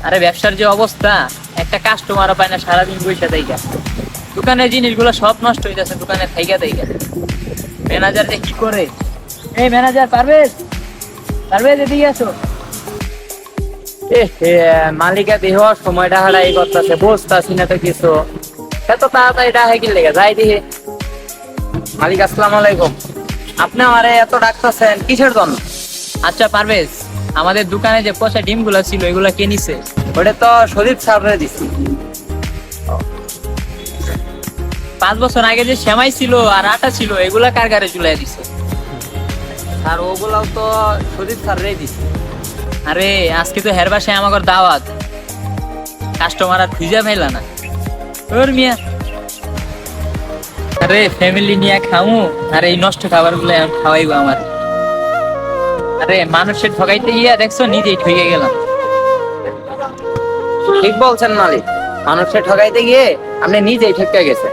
আরে ব্যবসার যে অবস্থা, একটা কাস্টমারও পায় না, সারাদিন বসে থাইকা দোকানের জিনিসগুলো সব নষ্ট হয়ে যাচ্ছে দোকানে থাইকা থাইকা। ম্যানেজার যে কি করে। এই ম্যানেজার, পারভেজ পারভেজ এদিকে আসো। মালিকা দেহ সময়টা হারাই করতেছে, বসতাছি না তো কিছু, এত তাড়াতাড়ি ডাকে কি লেগে যাই দিহে। মালিক আসসালামু আলাইকুম। আপনি আমারে এত ডাকতেছেন কিসের জন্য? আচ্ছা পারভেজ, আমাদের দোকানে যে পচা ডিম গুলা ছিল এগুলা কে নিছে? ওটা তো সদীপ স্যাররে দিছি। 5 বছর আগে যে সেমাই ছিল আর আটা ছিল এগুলা কার গাড়ি চুলাই দিছে? আর ওগুলাও তো সদীপ স্যাররে দিছি। আরে আজকে তো হের বাসায় আমার দাওয়াত, কাস্টমার আর খুঁজে পাইলা না। ওর মিয়া, আরে ফ্যামিলি নিয়ে খামু আর এই নষ্ট খাবার গুলো খাওয়াইবো আমার। আরে মানুষের ঠকাইতে গিয়া দেখছো নিজেই ঠকে গেলাম। ঠিক বলছেন মালিক, মানুষকে ঠকাইতে গিয়ে আপনি নিজেই ঠকে গেছেন।